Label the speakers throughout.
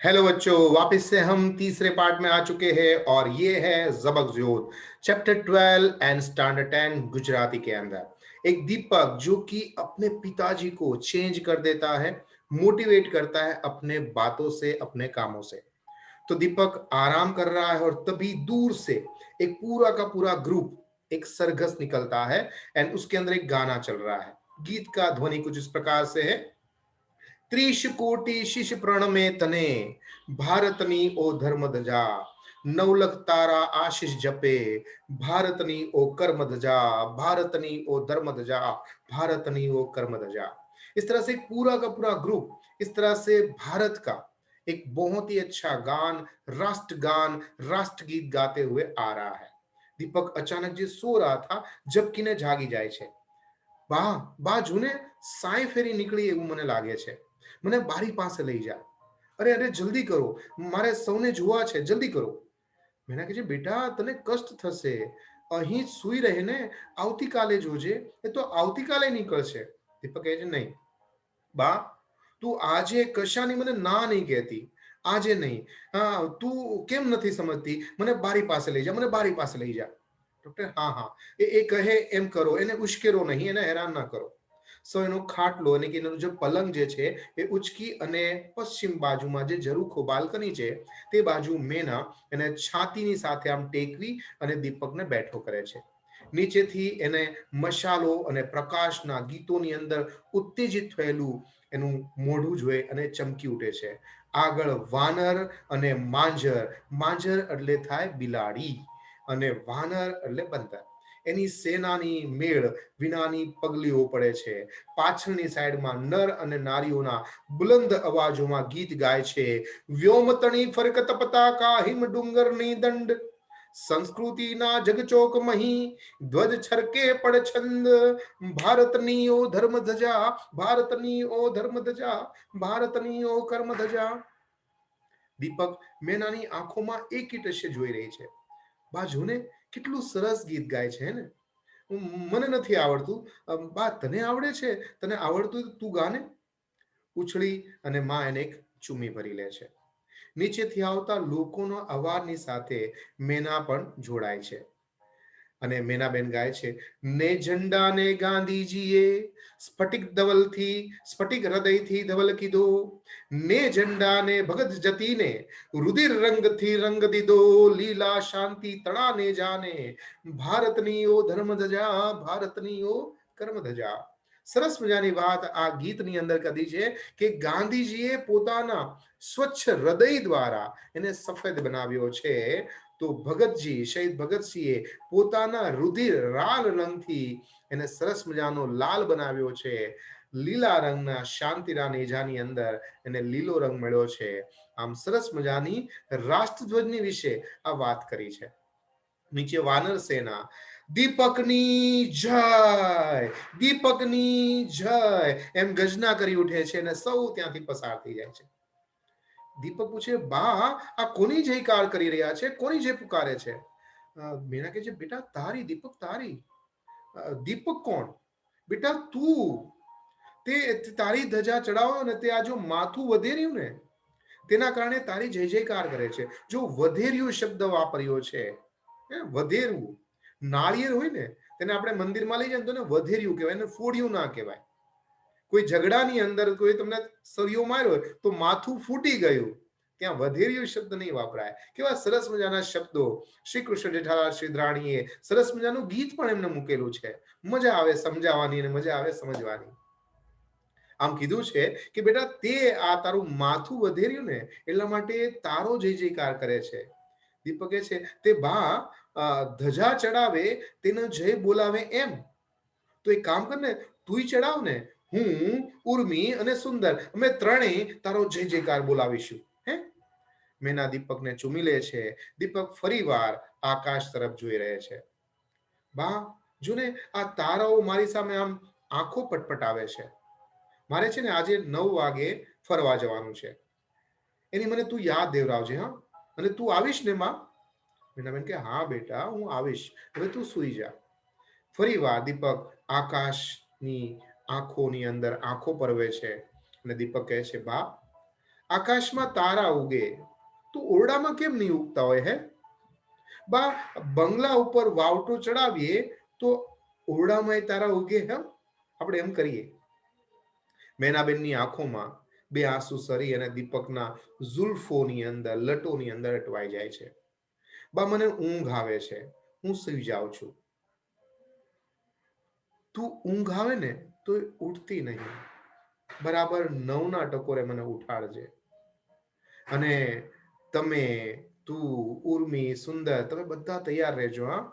Speaker 1: Hello बच्चों, वापस से हम तीसरे पार्ट में आ चुके हैं और ये है ज़बक ज़ोत चैप्टर 12 एंड स्टैंडर्ड 10 गुजराती के अंदर एक दीपक जो कि अपने पिताजी को चेंज कर देता है, मोटिवेट करता है अपने बातों से, अपने कामों से। तो दीपक आराम कर रहा है और तभी दूर से एक पूरा का पूरा ग्रुप, एक सरघस निकलता है एंड उसके अंदर एक गाना चल रहा है। गीत का ध्वनि कुछ इस प्रकार से है। त्रिश कोटि शिष प्रणमे तने भारतनी ओ धर्म ध्वजा नवलख तारा आशीष जपे भारतनी ओ कर्म ध्वजा भारतनी ओ धर्म ध्वजा भारतनी ओ कर्म ध्वजा। इस तरह से पूरा का पूरा ग्रुप इस तरह से भारत का एक बहुत ही अच्छा गान, राष्ट्रगान, राष्ट्रगीत गाते हुए आ रहा है। दीपक अचानक जी सो रहा था जबकि ने जागी જાય છે। બા બા જુને સાય ફેરી નીકળી એવું મને લાગે છે। મને બારી પાસે લઈ જા। અરે અરે જલ્દી કરો, મારે સૌને જોવા છે, જલ્દી કરો। મેના કહે છે બેટા તને કષ્ટ થશે, અહીં જ સૂઈ રહે ને, આવતીકાલે જોજે, એ તો આવતીકાલે નીકળશે। દીપક કહે છે નહીં બા, તું આજે કશાની મને ના નહીં કહેતી, આજે નહીં। હા તું કેમ નથી સમજતી, મને બારી પાસે લઈ જા, મને બારી પાસે લઈ જા। ડોક્ટર હા હા એ કહે એમ કરો, એને ઉશ્કેરો નહીં, એને હેરાન ના કરો। સો એનો ખાટલો અને કે એનો જે પલંગ જે છે એ ઉચકી અને પશ્ચિમ બાજુમાં જે ઝરૂખો બાલ્કની છે તે બાજુ મેના એને છાતીની સાથે આમ ટેકવી અને દીપકને બેઠો કરે છે। નીચેથી એને મશાલો અને પ્રકાશના ગીતોની અંદર ઉત્તેજિત થયેલું એનું મોઢું જોઈ અને ચમકી ઉઠે છે। આગળ વાનર અને માંજર, માંજર એટલે થાય બિલાડી અને વાનર એટલે બંદર, એની સેનાની મેળ વિનાની પગલીઓ પડે છે। પાછળની સાઈડમાં નર અને નારીઓના બુલંદ અવાજોમાં ગીત ગાય છે। વ્યોમતણી ફરકત પતાકા હિમ ડુંગરની દંડ સંસ્કૃતિના જગચોક મહી ધ્વજ છરકે પડ છંદ ભારતની ઓ ધર્મ ધજા ભારતની ઓ ધર્મ ધજા ભારતની ઓ કર્મ ધજા। દીપક મેનાની આંખોમાં એક ટશે જોઈ રહી છે। બાજુને કેટલું સરસ ગીત ગાય છે ને, મને નથી આવડતું, બા તને આવડે છે, તને આવડતું તું ગાને। ઉછળી અને માં એને એક ચૂમી ભરી લે છે। નીચેથી આવતા લોકોનો અવાજની સાથે મેના પણ જોડાય છે અને મેનાબેન ગાય છે ને ઝંડા ને ગાંધીજીએ સ્ફટિક ધવલથી સ્ફટિક હૃદયથી ધવલ કીધો ને ઝંડા ને ભગત જતીને રુધિર રંગથી રંગ દીધો લીલા શાંતિ તણાને જાને ભારતની ઓ ધર્મ ધજા ભારતની ઓ કર્મ ધજા। સરસ મજાની વાત આ ગીતની અંદર કદી છે કે ગાંધીજીએ પોતાના સ્વચ્છ હૃદય દ્વારા એને સફેદ બનાવ્યો છે, તો ભગતજી શહીદ ભગતસિંહે પોતાના રુધિર લાલ રંગથી એને સરસ મજાનો લાલ બનાવ્યો છે। લીલા રંગના શાંતિના નેજાની અંદર એને લીલો રંગ મળ્યો છે। આમ સરસ મજાની રાષ્ટ્રધ્વજની વિશે આ વાત કરી છે। નીચે વાનર સેના દીપકની જય દીપકની જય એમ ગર્જના કરી ઉઠે છે અને સૌ ત્યાંથી પસાર થઈ જાય છે। દીપક પૂછે બા આ કોની જયકાર કરી રહ્યા છે, કોની જય પુકારે છે। મીના કહે છે બેટા તારી, દીપક તારી। દીપક કોણ બેટા, તું, તે તારી ધજા ચડાવો ને તે આ જો માથું વધેર્યું ને તેના કારણે તારી જય જયકાર કરે છે। જો વધેર્યું શબ્દ વાપર્યો છે, વધેરવું, નાળિયેર હોય ને તેને આપણે મંદિરમાં લઈ જાય તો ને વધેર્યું કહેવાય, એને ફોડ્યું ના કહેવાય। કોઈ ઝઘડાની અંદર કોઈ તમને સળિયો માર્યો હોય તો માથું ફૂટી ગયું, ત્યાં વધેર્યું શબ્દ નહીં વાપરાય। કેવા સરસ મજાના શબ્દો શ્રી કૃષ્ણ જેઠાલાલ શ્રીધરાણીએ સરસ મજાનું ગીત પણ એમને મૂકેલું છે, મજા આવે સમજાવવાની અને મજા આવે સમજવાની। આમ કીધું છે કે બેટા તે આ તારું માથું વધેર્યું ને એટલા માટે તારો જય જયકાર કરે છે। દીપક કહે છે તે બા ધજા ચડાવે તેનો જય બોલાવે એમ, તો એક કામ કર ને તુંય ચડાવ ને, હું ઉર્મી અને સુંદર અમે ત્રણેય તારો જય જયકાર બોલાવીશું। હે મેના દીપકને ચૂમી લે છે। દીપક ફરીવાર આકાશ તરફ જોઈ રહે છે। બા જોને આ તારાઓ મારી સામે આમ આંખો પટપટાવે છે, મારે છે ને આજે 9 વાગે ફરવા જવાનું છે, એની મને તું યાદ દેવરાવજે હા, અને તું આવીશ ને માં। મીનાબેન કે હા બેટા હું આવીશ, હવે તું સૂઈ જા। ફરીવાર દીપક આકાશની આંખોની અંદર આંખો પરવે છે અને દીપક કહે છે બા આકાશમાં તારા ઉગે તો ઓરડામાં કેમ નહીં ઉગતા હોય હે? બા બંગલા ઉપર વાવટો ચડાવીએ તો ઓરડામાં તારા ઉગે હે? આપણે એમ કરીએ. મેનાબેનની આંખોમાં બે આંસુ સરી અને દીપકના ઝુલ્ફોની અંદર, લટોની અંદર અટવાઈ જાય છે. બા મને ઊંઘ આવે છે, હું સુઈ જાઉં છું. તું ઊંઘ આવે ને તો ઉઠતી નહીં. બરાબર 9 ના ટકોરે મને ઉઠાડજે. અને તમે, તું, ઉર્મી, સુંદર, તમે બધા તૈયાર રહેજો. હા,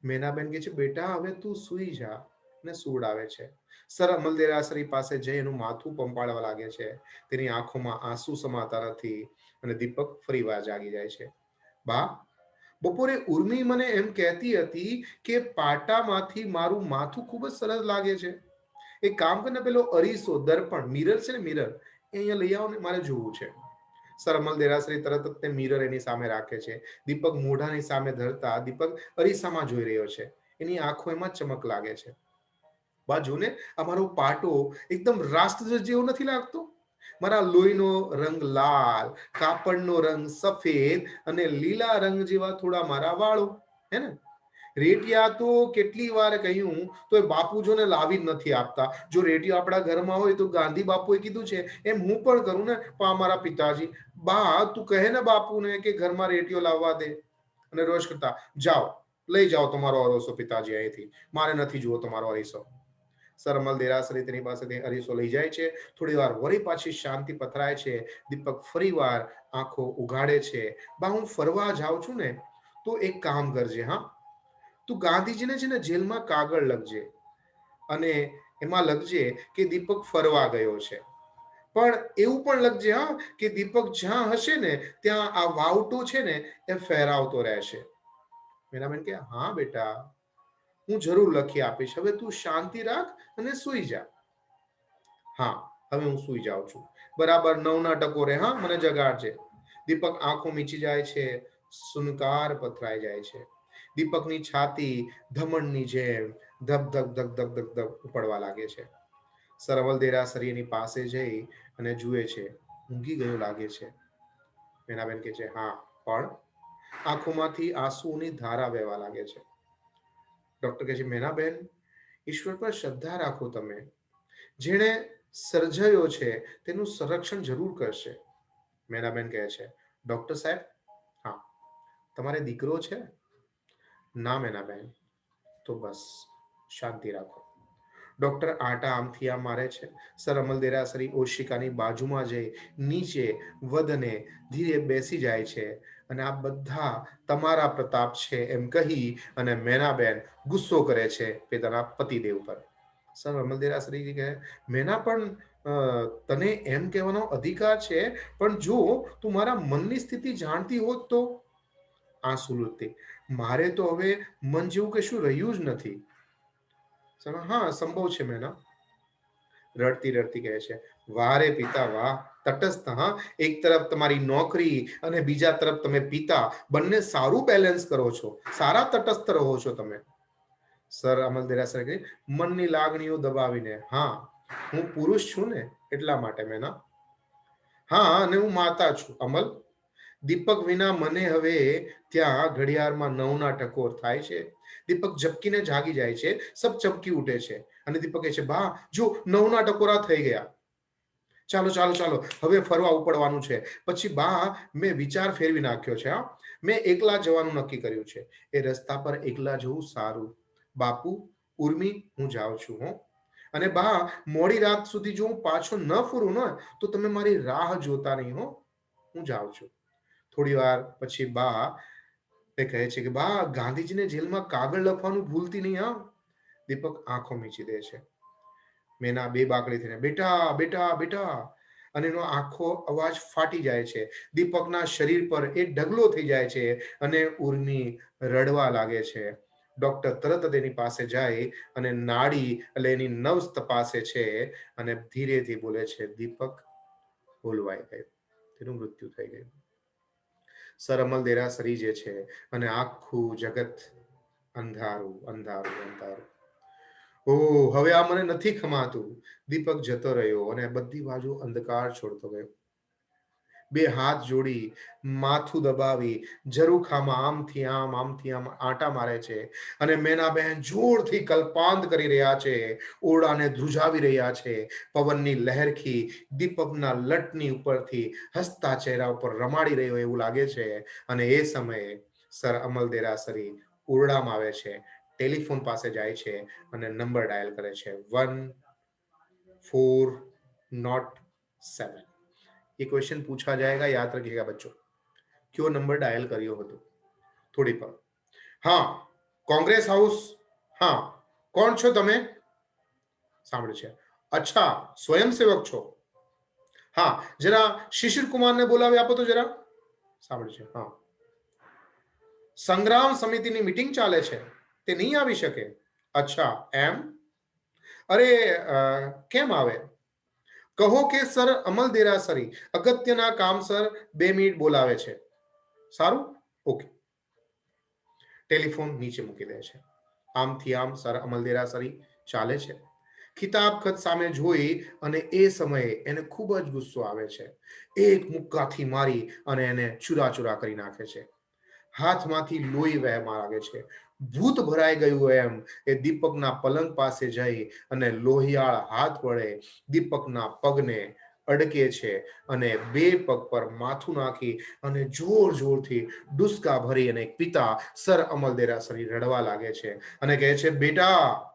Speaker 1: મેનાબેન કે છે બેટા હવે તું સુઈ જા, ને સુવડાવે છે. સર અમલ દેરાસરી પાસે જઈ એનું માથું પંપાળવા લાગે છે. તેની આંખોમાં આંસુ સમાતા નથી અને દીપક ફરીવાર જાગી જાય છે. બા, બપોરે ઉર્મી મને એમ કહેતી હતી કે પાટામાંથી મારું માથું ખૂબ જ સરસ લાગે છે. એક કામ કરીને પેલો અરીસો, દર્પણ, મિરર છે ને, મિરર એ અહીંયા લઈ આવો ને, મારે જોવું છે. સર અમલ દેરાસરી તરત જ તે મિરર એની સામે રાખે છે. દીપક મોઢાની સામે ધરતા દીપક અરીસામાં જોઈ રહ્યો છે. એની આંખો એમાં ચમક લાગે છે. બાજુને અમારો પાટો એકદમ રાષ્ટ્રધ્વજ જેવો નથી લાગતો? મારા લોહીનો રંગ લાલ, કાપડનો રંગ સફેદ અને લીલા રંગ જેવા થોડા મારા વાળો, હે ને? રેટિયા તો કેટલી વાર કહ્યું તો બાપુજોને લાવી જ નથી આપતા. જો રેટિયો આપણા ઘરમાં હોય તો ગાંધી બાપુએ કીધું છે એમ હું પણ કરું ને. પણ મારા પિતાજી, બા તું કહે ને બાપુને કે ઘરમાં રેટિયો લાવવા દે, અને રોજ કરતા જાઓ લઈ જાઓ તમારો અરીસો પિતાજી અહીંથી, મારે નથી જોવો તમારો અરીસો. સર અમલ દેરાસરી તેની પાસેથી અરીસો લઈ જાય છે. થોડી વાર વળી પાછી શાંતિ પથરાય છે. દીપક ફરી વાર આંખો ઉઘાડે છે. બા હું ફરવા જાઉં છું ને તો એક કામ કરજે. હા, તું ગાંધીજીને છે ને જેલમાં કાગળ લખજે અને એમાં લખજે કે દીપક ફરવા ગયો છે. પણ એવું પણ લખજે હા કે દીપક જ્યાં હશે ને ત્યાં આ વાવટો છે ને એ ફેરાવતો રહેશે. મીરાબેન કે હા બેટા, હું જરૂર લખી આપીશ. હવે તું શાંતિ રાખ અને સુઈ જા. હા, હવે હું સુઈ જાઉં છું. બરાબર 9ના ટકોરે હા મને જગાડજે. દીપક આંખો મીચી જાય છે. સુનકાર પથરાઈ જાય છે. દીપકની છાતી ધમણની જેમ ધક ધક ધક ધક ધક ધક પડવા લાગે છે. સર અમલ દેરાસરી એની પાસે જઈ અને જુએ છે. ઊંઘી ગયો લાગે છે. મેનાબેન કે છે હા, પણ આંખોમાંથી આંસુની ધારા વહેવા લાગે છે. ડોક્ટર કહે છે મેનાબેન, ઈશ્વર પર શ્રદ્ધા રાખો. તમે જેણે સર્જાયો છે તેનું સંરક્ષણ જરૂર કરશે. મેનાબેન કહે છે ડોક્ટર સાહેબ, હા, તમારે દીકરો છે? ના મેનાબેન. તો બસ શાંતિ રાખો. ડોક્ટર આટા આમથી આમ મારે છે. સર અમલ દેરાસરી ઓશિકાની બાજુમાં જઈ નીચે વદને ધીરે બેસી જાય છે અને આ બધા તમારા પ્રતાપ છે એમ કહી અને મેનાબેન ગુસ્સો કરે છે પોતાના પતિદેવ પર. સર અમલ દેરાસરી કહે મેના, પણ તને એમ કહેવાનો અધિકાર છે, પણ જો તું મારા મનની સ્થિતિ જાણતી હોત તો. આંસુ લૂંટતી, મારે તો હવે મન જેવું કશું રહ્યું જ નથી. હા સંભવ છે મેના. રડતી રડતી કહે છે વાહ રે પિતા વાહ, તટસ્થ. હા, એક તરફ તમારી નોકરી અને બીજા તરફ તમે પિતા, બંને સારું બેલેન્સ કરો છો, સારા તટસ્થ રહો છો તમે. સર અમલ દેરાસર કહે મનની લાગણીઓ દબાવીને, હા હું પુરુષ છું ને એટલા માટે મેના. હા, અને હું માતા છું અમલ. દીપક વિના મને હવે ત્યાં ઘડિયાળમાં 9ના ટકોર થાય છે. દીપક ઝબકીને જાગી જાય છે. સબ ચમકી ઉઠે છે અને દીપક કહે છે બા જો 9ના ટકોરા થઈ ગયા. ચાલો ચાલો ચાલો હવે ફરવા ઉપડવાનું છે. પછી બા મેં વિચાર ફેરવી નાખ્યો છે. હા, મેં એકલા જવાનું નક્કી કર્યું છે. એ રસ્તા પર એકલા જવું સારું. બાપુ, ઉર્મી, હું જાઉં છું. હો, અને બા મોડી રાત સુધી જો હું પાછો ન ફરું ને તો તમે મારી રાહ જોતા નહીં. હો, હું જાઉં છું. થોડી વાર પછી બા એ કહે છે કે બા ગાંધીજીને જેલમાં કાગળ લખવાનું ભૂલતી નહીં. હા. દીપક આંખો મીચી દે છે. મેના બે બાકડી થઈને બેટા બેટા બેટા, અને એનો આખો અવાજ ફાટી જાય છે. દીપકના શરીર પર એ ઢગલો થઈ જાય છે અને ઉર્મી રડવા લાગે છે. ડોક્ટર તરત તેની પાસે જાય અને નાડી એટલે એની નવ્સ તપાસે છે અને ધીરેથી બોલે છે દીપક ભૂલવાઈ ગયું, તેનું મૃત્યુ થઈ ગયું. સર અમલ દેરાસરી જે છે અને આખું જગત અંધારું અંધારું અંધારું. ઓહ, હવે આ મને નથી ખમાતું. દીપક જતો રહ્યો અને બધી બાજુ અંધકાર છોડતો ગયો. બે હાથ જોડી, માથું દબાવી, ઝરૂખામાં આમથી આમ આંટા મારે છે. અને મેનાબહેન જોરથી કલ્પાંત કરી રહ્યા છે, ઓરડાને ધ્રુજાવી રહ્યા છે. પવનની લહેરખી દીપકના લટની ઉપરથી હસતા ચહેરા ઉપર રમાડી રહ્યો એવું લાગે છે. અને એ સમયે સર અમલ દેરાસરી ઓરડામાં આવે છે, ટેલિફોન પાસે જાય છે અને નંબર ડાયલ કરે છે, 1407. ये क्वेश्चन पूछा जाएगा, याद रखिएगा बच्चों. क्यों नंबर डायल કર્યો હતો થોડી પર. હા, કોંગ્રેસ હાઉસ. હા, કોણ છો તમે? સાંભળ્યું છે. અચ્છા, સ્વયંસેવક છો. હા, જરા શિશિર કુમારને બોલાવી આપો તો જરા. સાંભળ્યું છે. હા, સંગ્રામ સમિતિની મીટિંગ ચાલે છે, તે નહીં આવી શકે. અચ્છા, એમ? અરે કેમ આવે? કહો કે સર અમલ દેરાસરી અગત્યના કામસર 2 મિનિટ બોલાવે છે. સારું, ઓકે. ટેલિફોન નીચે મૂકી દે છે. આમથી આમ સર અમલ દેરાસરી ચાલે છે. ખિતાબ ખત સામે જોઈ અને એ સમયે એને ખૂબ જ ગુસ્સો આવે છે. એક મુક્કાથી મારી અને એને ચૂરા કરી નાખે છે. હાથમાંથી લોહી વહેવા લાગે છે. ભૂત ભરાઈ ગયું એમ એ દીપકના પલંગ પાસે જઈ અને લોહિયાળ હાથ વડે દીપકના પગને અડકે છે અને બે પગ પર માથું નાખી અને જોરથી ડુસકા ભરી અને પિતા સર અમલ દેરાસરી રડવા લાગે છે અને કહે છે, બેટા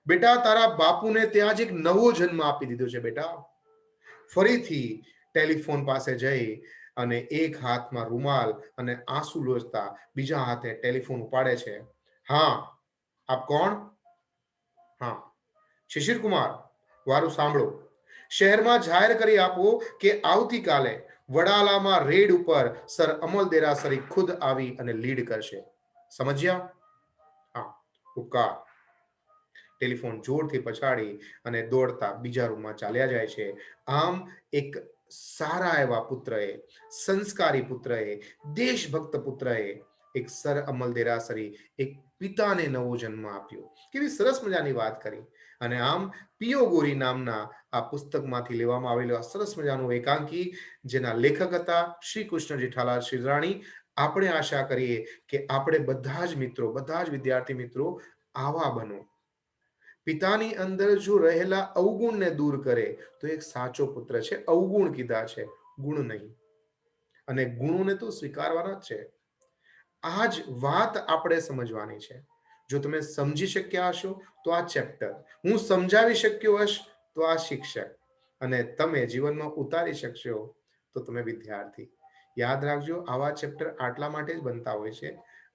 Speaker 1: બેટા, તારા બાપુને ત્યાં જ એક નવો જન્મ આપી દીધો છે બેટા. ફરીથી ટેલિફોન પાસે જઈ અને એક હાથમાં રૂમાલ અને આંસુ લોચતા બીજા હાથે ટેલિફોન ઉપાડે છે. હા, આપ કોણ? હા, શિશિર કુમાર. વારું સાંભળો. શહેરમાં જાહેર કરી આપો કે આવતીકાલે વડાલામાં રેડ ઉપર સર અમલ દેરાસરી ખુદ આવી અને લીડ કરશે. સમજ્યા? હા, ઉપકાર. ટેલિફોન જોરથી પછાડી અને દોડતા બીજા રૂમમાં ચાલ્યા જાય છે. આમ એક સારા એવા પુત્રએ, સંસ્કારી પુત્રએ, દેશભક્ત પુત્રએ એક સર અમલ દેરાસરી, એક પિતાને નવો જન્મ આપ્યો. કેવી સરસ મજાની વાત કરી. અને આમ પિયો ગોરી નામના આ પુસ્તકમાંથી લેવામાં આવેલો આ સરસ મજાનું એકાંકી, જેના લેખક હતા શ્રી કૃષ્ણ જેઠાલાલ શિરરાણી. આપણે આશા કરીએ કે આપણે બધા જ મિત્રો, બધા જ વિદ્યાર્થી મિત્રો આવા બનો. પિતાની અંદર જો રહેલા અવગુણને દૂર કરે તો એક સાચો પુત્ર છે. અવગુણ કીધા છે, ગુણ નહીં. અને ગુણોને તો સ્વીકારવાના જ છે. આ જ વાત આપણે સમજવાની છે. જો તમે સમજી શક્યા હશો તો આ ચેપ્ટર, હું સમજાવી શક્યો હશ તો આ શિક્ષક, અને તમે જીવનમાં ઉતારી શકશો તો તમે વિદ્યાર્થી. યાદ રાખજો, આવા ચેપ્ટર આટલા માટે જ બનતા હોય છે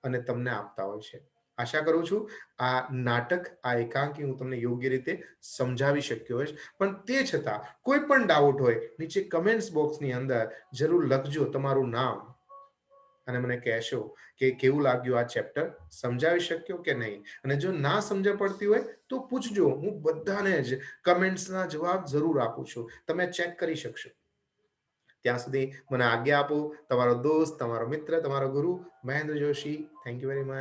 Speaker 1: અને તમને આપતા હોય છે. આશા કરું છું આ નાટક, આ એકાંકી હું તમને યોગ્ય રીતે સમજાવી શક્યો હશ. પણ તે છતાં કોઈ પણ ડાઉટ હોય, નીચે કમેન્ટ્સ બોક્સની અંદર જરૂર લખજો તમારું નામ અને મને કહેશો કે કેવું લાગ્યું આ ચેપ્ટર, સમજાવી શક્યો કે નહીં. અને જો ના સમજ પડતી હોય તો પૂછજો, હું બધાને જ કમેન્ટ્સના જવાબ જરૂર આપું છું, તમે ચેક કરી શકશો. ત્યાં સુધી મને આજ્ઞા આપો. તમારો દોસ્ત, તમારો મિત્ર, તમારો ગુરુ Mahendra Joshi. Thank you very much.